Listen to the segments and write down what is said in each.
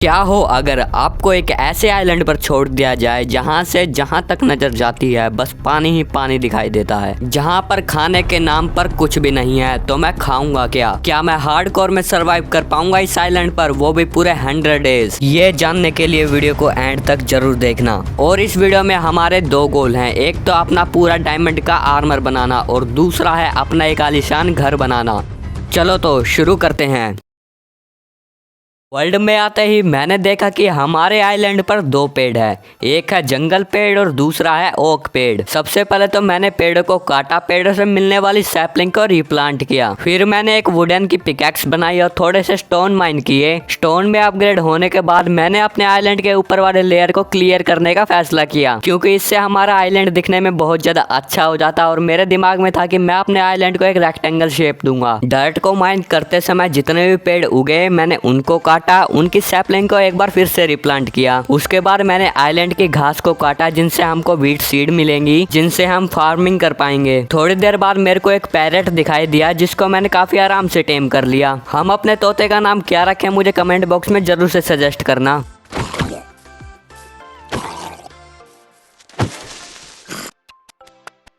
क्या हो अगर आपको एक ऐसे आइलैंड पर छोड़ दिया जाए जहां से जहां तक नजर जाती है बस पानी ही पानी दिखाई देता है, जहां पर खाने के नाम पर कुछ भी नहीं है, तो मैं खाऊंगा क्या मैं हार्डकोर में सरवाइव कर पाऊंगा इस आइलैंड पर, वो भी पूरे 100 डेज। ये जानने के लिए वीडियो को एंड तक जरूर देखना। और इस वीडियो में हमारे दो गोल हैं, एक तो अपना पूरा डायमंड का आर्मर बनाना और दूसरा है अपना एक आलीशान घर बनाना। चलो तो शुरू करते हैं। वर्ल्ड में आते ही मैंने देखा कि हमारे आइलैंड पर दो पेड़ है, एक है जंगल पेड़ और दूसरा है ओक पेड़। सबसे पहले तो मैंने पेड़ को काटा, पेड़ से मिलने वाली सैपलिंग को रिप्लांट किया। फिर मैंने एक वुडन की पिकैक्स बनाई और थोड़े से स्टोन माइन किए। स्टोन में अपग्रेड होने के बाद मैंने अपने आइलैंड के ऊपर वाले लेयर को क्लियर करने का फैसला किया, क्योंकि इससे हमारा आइलैंड दिखने में बहुत ज्यादा अच्छा हो जाता। और मेरे दिमाग में था कि मैं अपने आइलैंड को एक रेक्टेंगल शेप दूंगा। डर्ट को माइन करते समय जितने भी पेड़ उगे मैंने उनको उनकी सैपलिंग को एक बार फिर से रिप्लांट किया। उसके बाद मैंने आइलैंड की घास को काटा, जिनसे हमको वीट सीड मिलेंगी, जिनसे हम फार्मिंग कर पाएंगे। थोड़ी देर बाद मेरे को एक पैरेट दिखाई दिया, जिसको मैंने काफी आराम से टेम कर लिया। हम अपने तोते का नाम क्या रखें मुझे कमेंट बॉक्स में जरूर से सजेस्ट करना।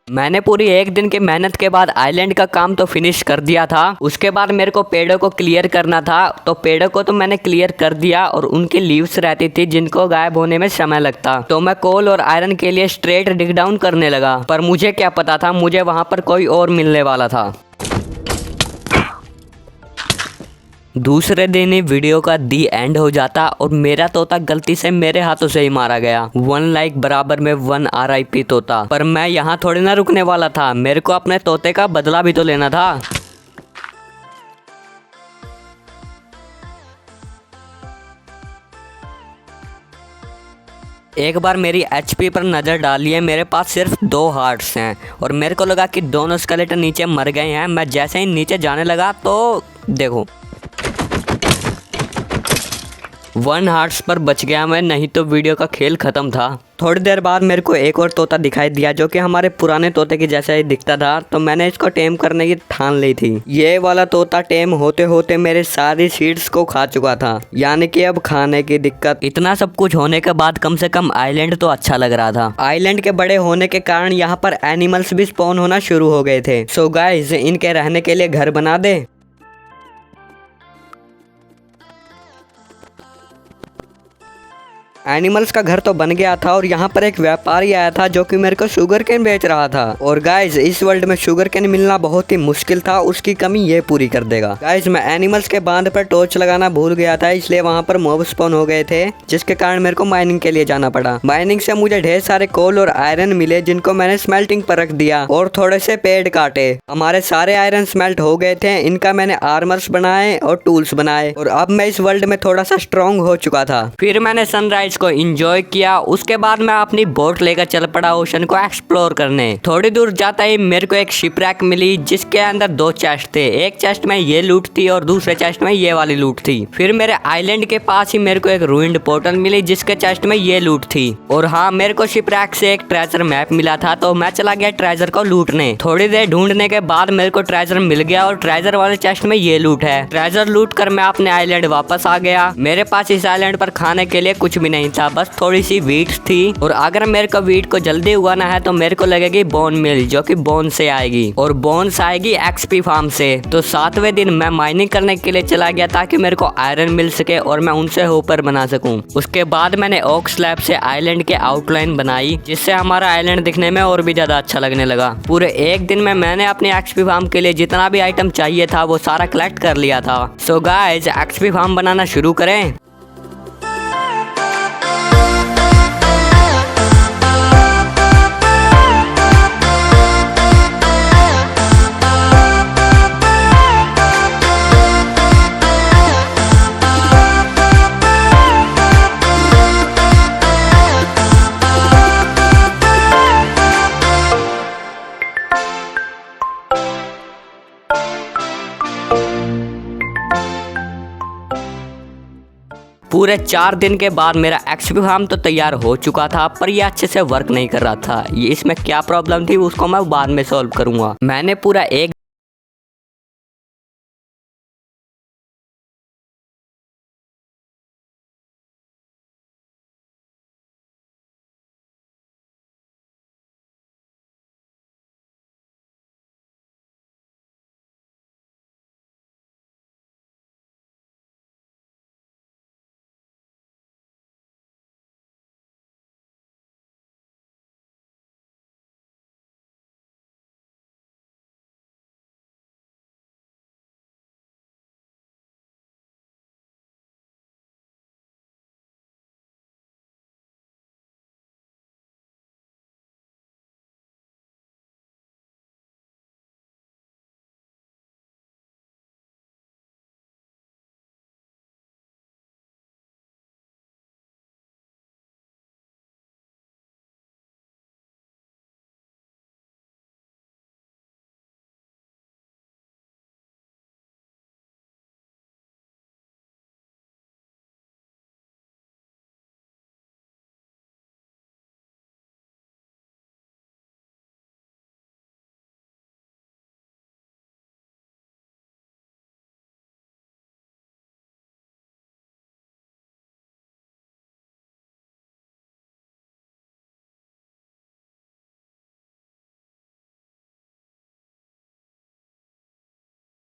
मैंने पूरी एक दिन की मेहनत के बाद आइलैंड का काम तो फिनिश कर दिया था। उसके बाद मेरे को पेड़ों को क्लियर करना था, तो पेड़ों को तो मैंने क्लियर कर दिया और उनकी लीव्स रहती थी जिनको गायब होने में समय लगता। तो मैं कोल और आयरन के लिए स्ट्रेट डिग डाउन करने लगा, पर मुझे क्या पता था मुझे वहां पर कोई और मिलने वाला था। दूसरे दिन ही वीडियो का दी एंड हो जाता और मेरा तोता गलती से मेरे हाथों से ही मारा गया। 1 लाइक बराबर में 1 RIP तोता। पर मैं यहाँ थोड़ी ना रुकने वाला था, मेरे को अपने तोते का बदला भी तो लेना था। एक बार मेरी HP पर नज़र डालिए, मेरे पास सिर्फ 2 हार्ट्स हैं और मेरे को लगा कि दोनों स्केलेटन नीचे मर गए हैं। मैं जैसे ही नीचे जाने लगा तो देखो 1 हार्ट्स पर बच गया मैं, नहीं तो वीडियो का खेल खत्म था। थोड़ी देर बाद मेरे को एक और तोता दिखाई दिया जो कि हमारे पुराने तोते की जैसा ही दिखता था, तो मैंने इसको टेम करने की ठान ली थी। ये वाला तोता टेम होते होते मेरे सारी सीड्स को खा चुका था, यानी कि अब खाने की दिक्कत। इतना सब कुछ होने के बाद कम से कम आइलैंड तो अच्छा लग रहा था। आइलैंड के बड़े होने के कारण यहाँ पर एनिमल्स भी स्पॉन होना शुरू हो गए थे। सो गाइस, इनके रहने के लिए घर बना दे। एनिमल्स का घर तो बन गया था और यहाँ पर एक व्यापारी आया था जो कि मेरे को शुगर केन बेच रहा था। और गाइज, इस वर्ल्ड में शुगर केन मिलना बहुत ही मुश्किल था, उसकी कमी ये पूरी कर देगा। गाइज, मैं एनिमल्स के बांध पर टॉर्च लगाना भूल गया था, इसलिए वहाँ पर मॉब स्पॉन हो गए थे, जिसके कारण मेरे को माइनिंग के लिए जाना पड़ा। माइनिंग से मुझे ढेर सारे कोल और आयरन मिले, जिनको मैंने स्मेल्टिंग पर रख दिया और थोड़े से पेड़ काटे। हमारे सारे आयरन स्मेल्ट हो गए थे, इनका मैंने आर्मर्स बनाए और टूल्स बनाए और अब मैं इस वर्ल्ड में थोड़ा सा स्ट्रॉन्ग हो चुका था। फिर मैंने सनराइज को एंजॉय किया। उसके बाद मैं अपनी बोट लेकर चल पड़ा ओशन को एक्सप्लोर करने। थोड़ी दूर जाता ही मेरे को एक शिपरैक मिली, जिसके अंदर 2 चेस्ट थे। एक चेस्ट में ये लूट थी और दूसरे चेस्ट में ये वाली लूट थी। फिर मेरे आइलैंड के पास ही मेरे को एक रूइंड पोर्टल मिली, जिसके चेस्ट में ये लूट थी। और हाँ, मेरे को शिपरैक से एक ट्रेजर मैप मिला था, तो मैं चला गया ट्रेजर को लूटने। थोड़ी देर ढूंढने के बाद मेरे को ट्रेजर मिल गया और ट्रेजर वाले चेस्ट में ये लूट है। ट्रेजर लूट कर मैं अपने आइलैंड वापस आ गया। मेरे पास इस आइलैंड पर खाने के लिए कुछ भी नहीं था, बस थोड़ी सी वीट थी। और अगर मेरे को वीट को जल्दी उगाना है तो मेरे को लगेगी बोन मिल, जो कि बोन से आएगी और बोन्स आएगी XP फार्म से। तो 7वें दिन मैं माइनिंग करने के लिए चला गया ताकि मेरे को आयरन मिल सके और मैं उनसे होपर बना सकूं। उसके बाद मैंने ओक स्लैब से आइलैंड के आउटलाइन बनाई, जिससे हमारा आइलैंड दिखने में और भी ज्यादा अच्छा लगने लगा। पूरे एक दिन में मैंने अपने XP फार्म के लिए जितना भी आइटम चाहिए था वो सारा कलेक्ट कर लिया था। सो गाइस, XP फार्म बनाना शुरू करें। पूरे 4 दिन के बाद मेरा XP फार्म तो तैयार हो चुका था, पर ये अच्छे से वर्क नहीं कर रहा था। ये इसमें क्या प्रॉब्लम थी उसको मैं बाद में सॉल्व करूंगा। मैंने पूरा एक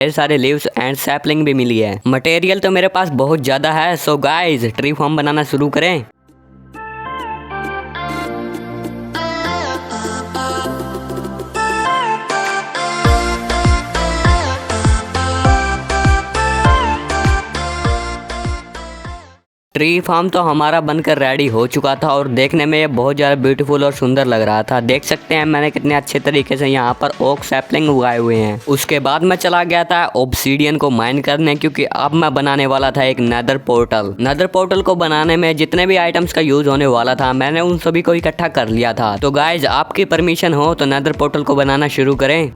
ढेर सारे लीव्स एंड सैपलिंग भी मिली है। मटेरियल तो मेरे पास बहुत ज्यादा है। सो गाइस ट्री फार्म बनाना शुरू करें। ट्री फार्म तो हमारा बनकर रेडी हो चुका था और देखने में ये बहुत ज़्यादा ब्यूटीफुल और सुंदर लग रहा था। देख सकते हैं मैंने कितने अच्छे तरीके से यहाँ पर ओक सैपलिंग उगाए हुए हैं। उसके बाद मैं चला गया था ऑब्सीडियन को माइन करने, क्योंकि अब मैं बनाने वाला था एक नेदर पोर्टल। नेदर पोर्टल को बनाने में जितने भी आइटम्स का यूज होने वाला था मैंने उन सभी को इकट्ठा कर लिया था। तो गाइज आपकी परमिशन हो तो नेदर पोर्टल को बनाना शुरू करें।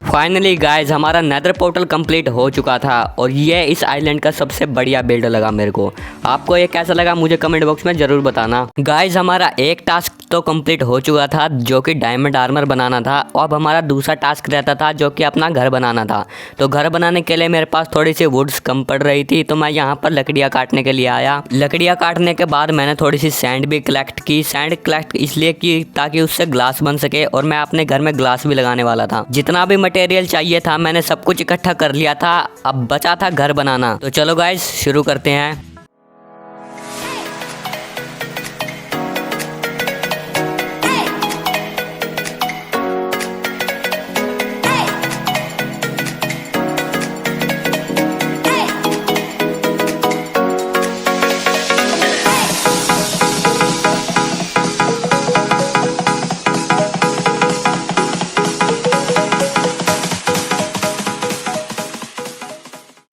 फाइनली गाइज हमारा नेदर पोर्टल कंप्लीट हो चुका था और ये इस आइलैंड का सबसे बढ़िया बिल्ड लगा मेरे को। आपको ये कैसा लगा मुझे कमेंट बॉक्स में ज़रूर बताना। गाइज हमारा एक टास्क तो कंप्लीट हो चुका था जो कि डायमंड आर्मर बनाना था। अब हमारा दूसरा टास्क रहता था जो कि अपना घर बनाना था। तो घर बनाने के लिए मेरे पास थोड़ी सी वुड्स कम पड़ रही थी, तो मैं यहाँ पर लकड़ियाँ काटने के लिए आया। लकड़ियाँ काटने के बाद मैंने थोड़ी सी सैंड भी कलेक्ट की। सैंड कलेक्ट इसलिए की ताकि उससे ग्लास बन सके और मैं अपने घर में ग्लास भी लगाने वाला था। जितना भी मटेरियल चाहिए था मैंने सब कुछ इकट्ठा कर लिया था। अब बचा था घर बनाना। तो चलो गाइस शुरू करते हैं।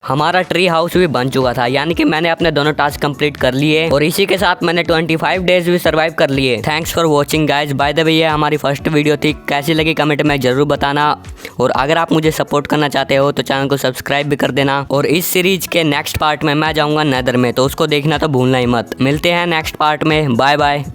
हमारा ट्री हाउस भी बन चुका था, यानी कि मैंने अपने दोनों टास्क कंप्लीट कर लिए और इसी के साथ मैंने 25 डेज भी सरवाइव कर लिए। Thanks for watching guys. By the way ये हमारी फर्स्ट वीडियो थी। कैसी लगी कमेंट में जरूर बताना और अगर आप मुझे सपोर्ट करना चाहते हो तो चैनल को सब्सक्राइब भी कर देना। और इस सीरीज के नेक्स्ट पार्ट में मैं जाऊँगा नेदर में, तो उसको देखना तो भूलना ही मत। मिलते हैं नेक्स्ट पार्ट में। Bye bye.